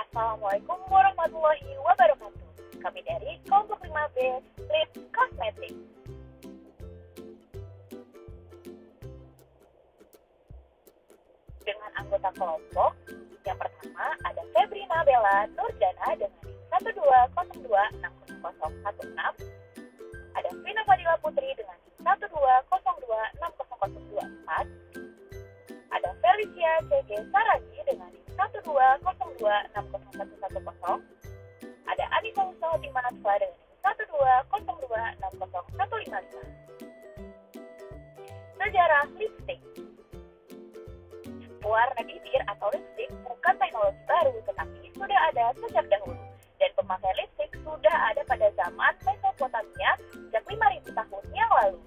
Assalamualaikum warahmatullahi wabarakatuh. Kami dari kelompok 5B, Lip Kosmetik. Dengan anggota kelompok, yang pertama ada Febrina Bella Nurdana dengan 12026016, ada Vina Fadila Putri dengan 12026024, ada Felicia C.G. Saragi dengan 1202601110, ada Anissa Hussaudi Manasfa dengan 1202601155. Sejarah lipstick. Warna bibir atau lipstick bukan teknologi baru, tetapi sudah ada sejak dahulu. Dan pemakai lipstick sudah ada pada zaman Mesopotamia sejak 5.000 tahun yang lalu.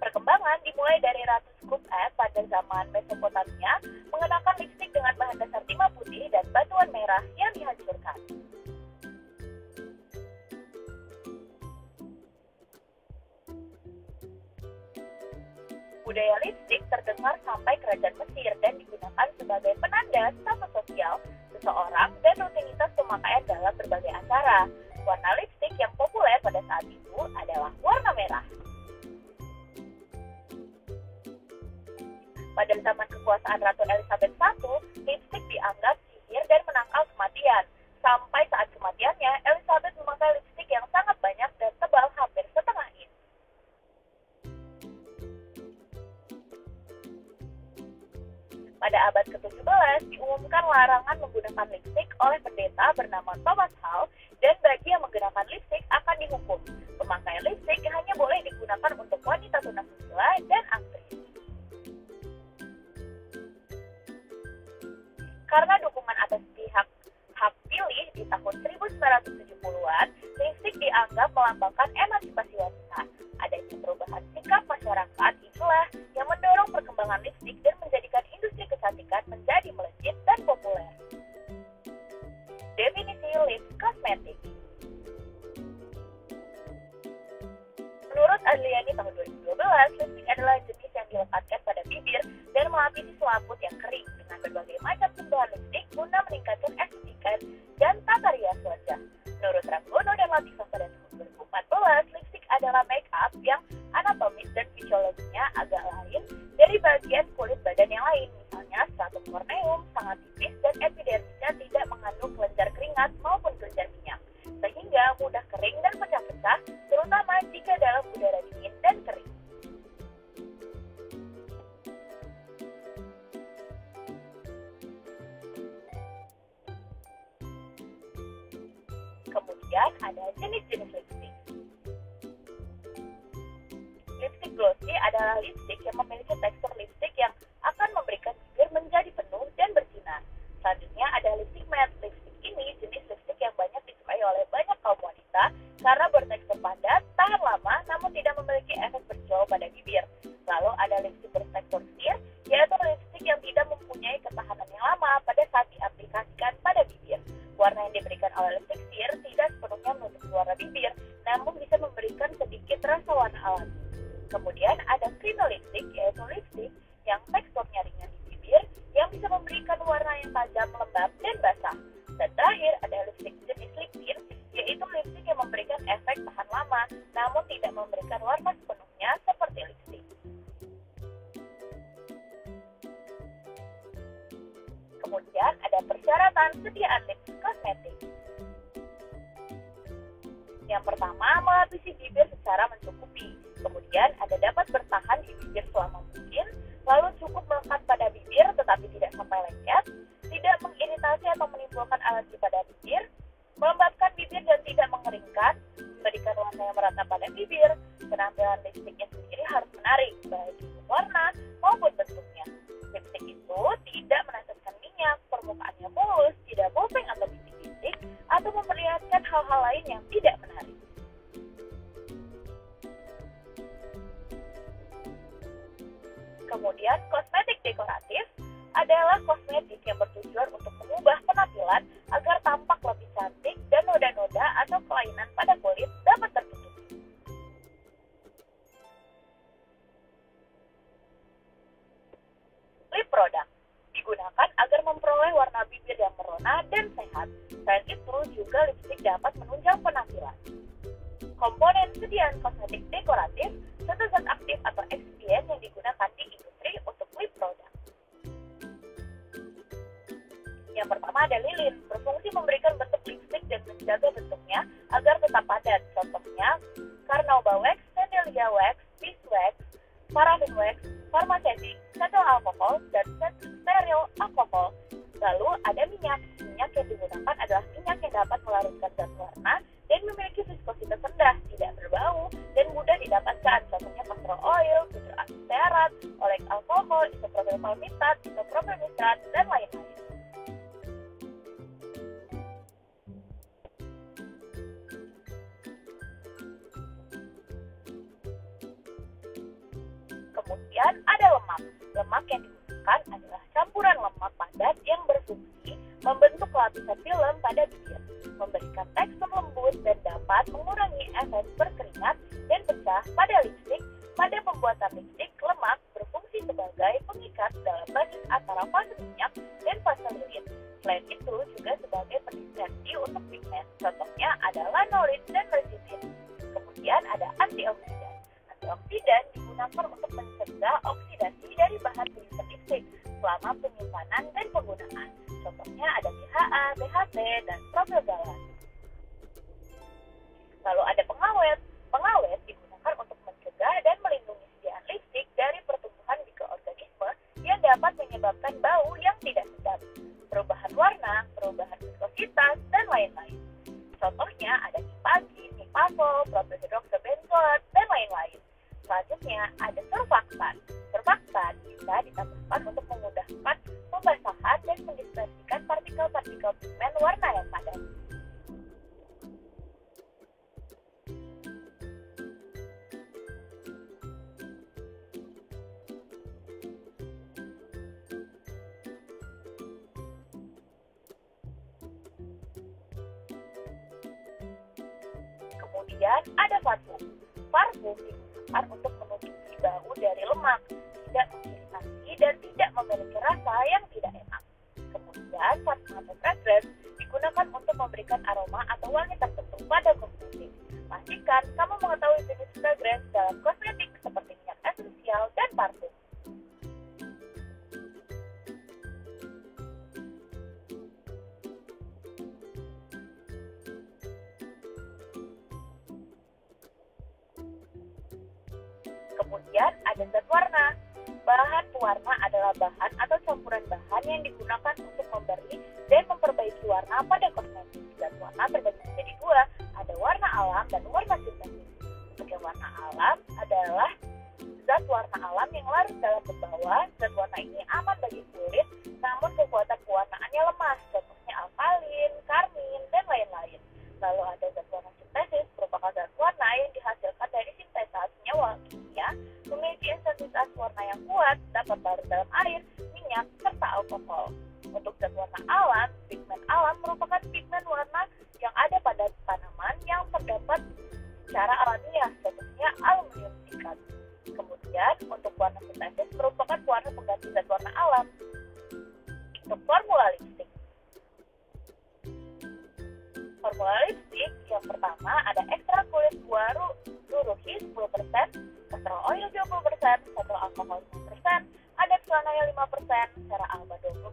Perkembangan dimulai dari Ratu Skut-Ed pada zaman Mesopotamia mengenakan lipstik dengan bahan dasar timah putih dan batuan merah yang dihancurkan. Budaya lipstik terdengar sampai kerajaan Mesir dan digunakan sebagai penanda status sosial seseorang dan rutinitas pemakaian dalam berbagai acara. Warna lipstik yang populer pada saat itu adalah warna merah. Pada zaman kekuasaan Ratu Elizabeth I, lipstik dianggap sihir dan menangkal kematian. Sampai saat kematiannya, Elizabeth memakai lipstik yang sangat banyak dan tebal hampir setengah inch. Pada abad ke-17, diumumkan larangan menggunakan lipstik oleh pendeta bernama Thomas Hall, dan bagi yang menggunakan lipstik akan dihukum. Pemakaian lipstik hanya boleh digunakan untuk wanita tunawisma dan aktris. Karena dukungan atas pihak hak pilih di tahun 1970-an, lipstik dianggap melambangkan emansipasi wanita. Adanya perubahan sikap masyarakat itulah yang mendorong perkembangan lipstik dan menjadikan industri kecantikan menjadi melejit dan populer. Definisi lip kosmetik. Menurut Adliani tahun 2012, lipstik adalah jenis yang dilekatkan pada bibir dan melapisi selaput yang kering dengan berbagai macam sentuhan lipstik guna meningkatkan estetika dan tata rias wajah. Menurut Rambono dan Latifah pada tahun 2014, lipstik adalah make up yang anatomis dan fisiologinya agak lain dari bagian kulit badan yang lain. Misalnya, stratum corneum sangat tipis dan epidermisnya tidak mengandung kelenjar keringat maupun kelenjar minyak, sehingga mudah kering dan pecah-pecah, terutama jika dalam udara dingin dan kering. Kemudian ada jenis-jenis lipstik. Lipstik glossy adalah lipstik yang memiliki tekstur lipstik yang akan memberikan bibir menjadi penuh dan bersinar. Selanjutnya ada lipstik matte. Lipstik ini jenis lipstik yang banyak disukai oleh banyak kaum wanita karena bertekstur padat, tahan lama, namun tidak memiliki efek berkilau pada bibir. Lalu ada lipstik bertekstur sheer, yaitu lipstik yang tidak mempunyai ketahanan yang lama pada saat diaplikasikan pada bibir. Warna yang diberikan oleh lipstik sheer tidak sepenuhnya menutupi warna bibir, namun bisa memberikan sedikit rasa warna alami. Kemudian ada creamy lipstick, yaitu lipstick yang teksturnya ringan di bibir, yang bisa memberikan warna yang tajam, lembab, dan basah. Dan terakhir ada lipstick jenis lip tint, yaitu lipstick yang memberikan efek tahan lama, namun tidak memberikan warna sepenuhnya seperti lipstick. Kemudian ada persyaratan sediaan lip kosmetik. Yang pertama, melapisi bibir secara mencukupi. Kemudian ada dapat bertahan di bibir selama mungkin, lalu cukup melekat pada bibir tetapi tidak sampai lengket, tidak mengiritasi atau menimbulkan alergi pada bibir, melembabkan bibir dan tidak mengeringkan, memberikan warna yang merata pada bibir. Penampilan lipstiknya sendiri harus menarik, baik warna maupun bentuknya. Lipstik itu tidak meneteskan minyak, permukaannya mulus, tidak bopeng atau bintik-bintik, atau memperlihatkan hal-hal lain yang tidak menarik. Kemudian, kosmetik dekoratif adalah kosmetik yang bertujuan untuk mengubah penampilan agar tampak lebih cantik dan noda-noda atau kelainan pada kulit dapat tertutupi. Lip product. memperoleh warna bibir yang merona dan sehat. Selain itu, juga lipstik dapat menunjang penampilan. Komponen sediaan kosmetik dekoratif, serta zat aktif atau eksifien yang digunakan di industri untuk lip product. Yang pertama ada lilin, berfungsi memberikan bentuk lipstik dan menjaga bentuknya agar tetap padat. Contohnya, carnauba wax, vanilla wax, beeswax, paraffin wax, farmacetik, cetyl alkohol, dan steril alkohol. Lalu ada minyak. Minyak yang digunakan adalah minyak yang dapat melarutkan zat warna dan memiliki viskositas rendah, tidak berbau, dan mudah didapatkan. Contohnya castor oil, butter aserat, olek alkohol, isopropyl palmitat, isopropyl nitrat, dan lain-lain. Kemudian ada lemak. Lemak yang digunakan adalah campuran lemak padat yang berfungsi membentuk lapisan film pada bibir, memberikan tekstur lembut dan dapat mengurangi efek berkeringat dan pecah pada lipstik. Pada pembuatan lipstik, lemak berfungsi sebagai pengikat dalam basis antara fase minyak dan fase lilin. Selain itu juga sebagai pendispersi untuk pigmen. Contohnya ada lanolin dan lecitin. Kemudian ada antioksidan. Antioksidan digunakan untuk mencegah oksidasi dari bahan penyusun lipstik selama penyimpanan dan penggunaan. Contohnya ada BHA, BHT, dan propiogalan. Lalu ada pengawet. Pengawet digunakan untuk mencegah dan melindungi sediaan lipstik dari pertumbuhan mikroorganisme yang dapat menyebabkan bau yang tidak sedap, perubahan warna, perubahan viskositas, dan lain-lain. Contohnya ada Nipagi, Nipasol, propylhidroxybenzoat, dan lain-lain. Selanjutnya ada surfaktan. Surfaktan bisa ditambahkan untuk memudahkan pembasahan dan mendispersikan partikel-partikel pigmen warna yang padat. Kemudian ada parfum. Parfum digunakan untuk menutupi bau dari lemak, tidak mengiritasi dan tidak memiliki rasa yang tidak enak. Kemudian parfum atau fragrance digunakan untuk memberikan aroma atau wangi tertentu pada kosmetik. Pastikan kamu mengetahui jenis fragrance dalam kosmetik seperti minyak esensial dan parfum. Kemudian ada zat warna. Bahan pewarna adalah bahan atau campuran bahan yang digunakan untuk memberi dan memperbaiki warna pada kosmetik. Zat warna terbagi menjadi dua, ada warna alam dan warna sintetis. Untuk yang warna alam adalah zat warna alam yang larut dalam pembawa. Zat warna ini aman bagi kulit, namun kekuatan pewarnaannya lemah, contohnya alkalin, karmin, dan lain-lain. Lalu ada zat warna sintetis, merupakan zat warna yang dihasilkan dari sintesa senyawa kimia, memiliki intensitas warna yang kuat, dapat larut dalam air, minyak, serta alkohol. Untuk zat warna alam, pigmen alam merupakan pigmen warna yang ada pada tanaman yang terdapat secara alamiah, contohnya aluminium sikat. Kemudian, untuk warna sintetis merupakan warna pengganti zat warna alam. Untuk formula lipstik. Formula lipstik yang pertama ada ekstrak kulit buah ruruhi 10%, castor oil 20%, cetyl alkohol 5%, ada pelanaya 5%, secara alba 20%,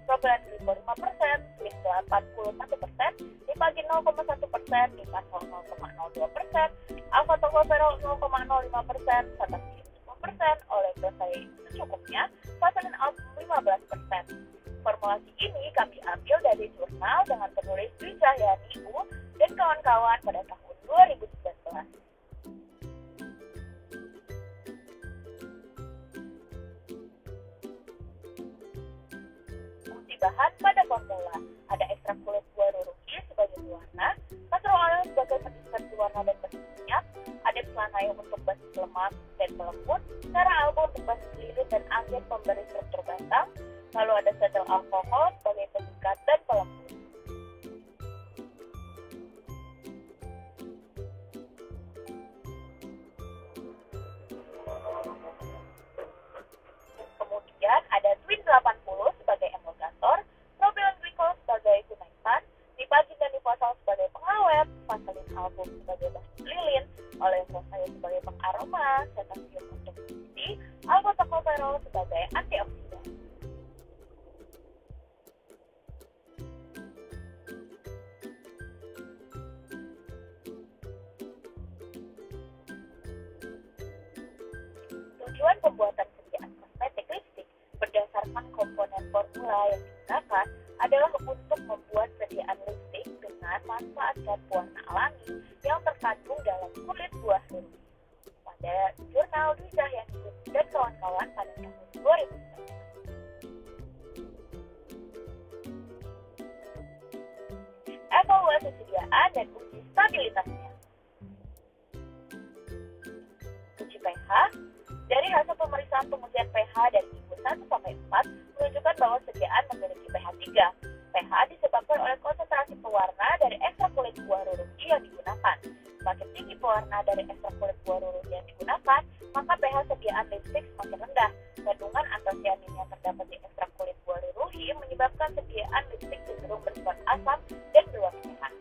propilen glikol 5%, glikol 41%, nipagin 0,1%, nipasol 0,02%, alfa tokoferol 0,05%, cetacetin 10%, oleh glycerin secukupnya, vaselin album 15%. Formulasi ini kami ambil dari jurnal dengan penulis Dwi Cahyani U dan kawan-kawan pada tahun 2019. Fungsi bahan pada formula ada ekstrak kulit buah ruruhi sebagai pewarna, castor oil sebagai pendispersi warna dan basis minyak, ada pelanaya untuk basis lemak dan pelembut, cara alba untuk basis lilin dan agen pemberi struktur batang, lalu ada cetyl alkohol sebagai pengikat dan pelembut. Kemudian ada Twin 80 sebagai emulgator, resveratrol sebagai antioksidan. Tujuan pembuatan sediaan kosmetik lipstik berdasarkan komponen formula yang digunakan adalah untuk membuat sediaan lipstik dengan manfaat zat pewarna alami yang terkandung dalam kulit buah lurus. Pada jurnal Dwi Cahyani dan kawan-kawan pada tahun 2019. Evaluasi sediaan dan uji stabilitasnya. Uji pH. Dari hasil pemeriksaan pengujian pH dari minggu 1 sampai 4 menunjukkan bahwa sediaan memiliki pH 3. pH disebabkan oleh konsentrasi pewarna dari ekstrak kulit buah ruruji yang digunakan. Semakin tinggi pewarna dari ekstrak kulit buah ruruji yang digunakan, maka pH sediaan lipstik semakin rendah. Kandungan antosianin yang terdapat di ekstrak kulit buah ruruji menyebabkan sediaan lipstik cenderung bersifat asam dan berwarna merah.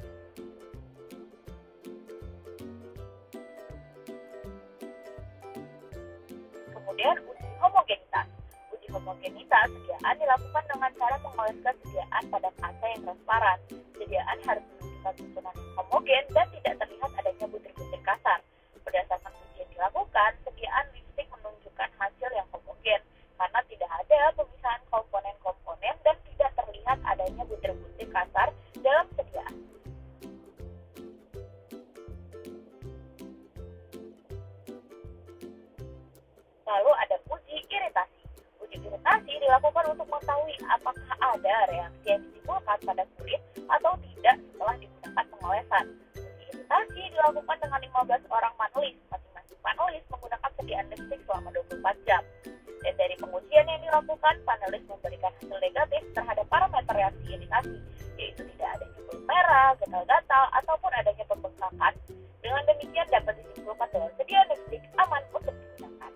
Kemudian uji homogenitas. Uji homogenitas sediaan dilakukan dengan cara mengoleskan sediaan pada kaca yang transparan. Sediaan harus menunjukkan susunan homogen dan tidak terlihat adanya butir-butir kasar. Berdasarkan uji yang dilakukan, sediaan lipstik menunjukkan hasil yang homogen karena tidak ada pemisahan komponen-komponen dan tidak terlihat adanya butir-butir kasar dalam sediaan. Lalu ada uji iritasi. Uji iritasi dilakukan untuk mengetahui apakah ada reaksi yang ditimbulkan pada kulit atau tidak setelah digunakan pengolesan. Uji iritasi dilakukan dengan 15 orang panelis. Masing-masing panelis menggunakan sediaan lipstik selama 24 jam. Dan dari pengujian yang dilakukan, panelis memberikan hasil negatif terhadap parameter reaksi iritasi, yaitu tidak adanya kulit merah, gatal-gatal, ataupun adanya pembengkakan. Dengan demikian dapat disimpulkan bahwa sediaan lipstik aman untuk digunakan.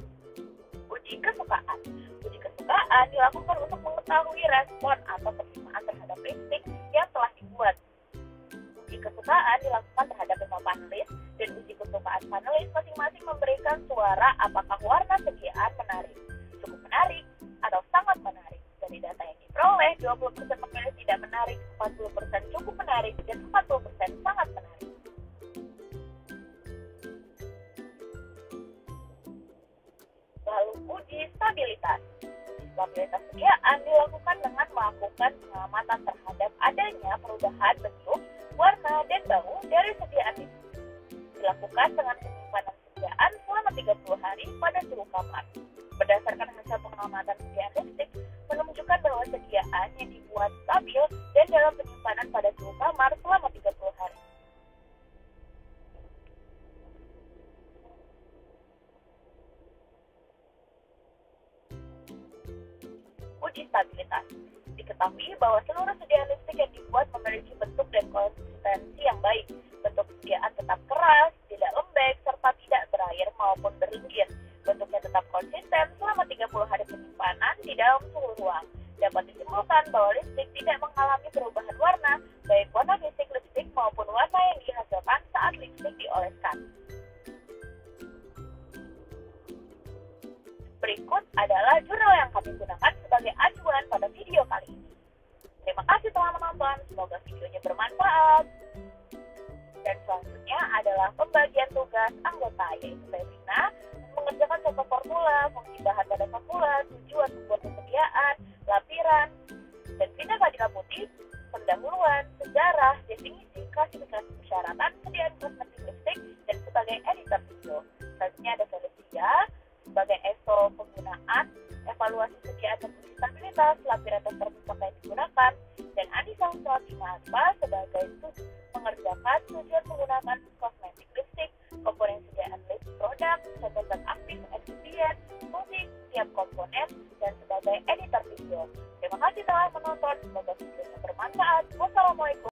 Uji kesukaan. Uji kesukaan dilakukan untuk mengetahui respon atau penerimaan terhadap lipstik yang telah dibuat. Uji kesukaan dilakukan terhadap 5 panelis, dan uji kesukaan panelis masing-masing memberikan suara apakah warna sediaan menarik, cukup menarik, atau sangat menarik. Dari data yang diperoleh, 20% memilih tidak menarik, 40% cukup menarik, dan 40% sangat menarik. Lalu uji stabilitas. Uji stabilitas sediaan dilakukan dengan melakukan pengamatan terhadap adanya perubahan bentuk, warna, dan bau dari sediaan itu. Dilakukan dengan penyimpanan sediaan selama 30 hari pada suhu kamar. Berdasarkan hasil pengamatan sediaan lipstik menunjukkan bahwa sediaan yang dibuat stabil dan dalam penyimpanan pada suhu kamar selama 30 hari. Uji stabilitas. Diketahui bahwa seluruh sediaan lipstik yang dibuat memiliki bentuk dan konsistensi yang baik. Bentuk sediaan tetap keras, tidak lembek, serta tidak berair maupun berlinggir. Bentuknya tetap konsisten selama 30 hari penyimpanan di dalam suhu ruang. Dapat disimpulkan bahwa lipstik tidak mengalami perubahan warna, baik warna fisik lipstik maupun warna yang dihasilkan saat lipstik dioleskan. Berikut adalah jurnal yang kami gunakan sebagai acuan pada video kali ini. Terima kasih telah menonton, semoga videonya bermanfaat. Dan selanjutnya adalah pembagian tugas anggota, yaitu Febrina mengerjakan contoh formula, fungsi bahan pada formula, tujuan membuat persediaan, lampiran, dan Vina Fadila Putih, pendahuluan, sejarah, definisi, klasifikasi persyaratan, sediaan kosmetik lipstik, dan sebagai editor video. Selanjutnya ada Felicia sebagai ESO penggunaan, evaluasi sediaan dan uji stabilitas, lampiran dan terbuka yang digunakan, dan Anissa Hussaina sebagai mengerjakan tujuan menggunakan kosmetik lipstik, komponen sediaan lipstik produk, catatan aktif, eksibien, fungsi tiap komponen, dan sebagai editor video. Terima kasih telah menonton, semoga videonya bermanfaat. Wassalamualaikum.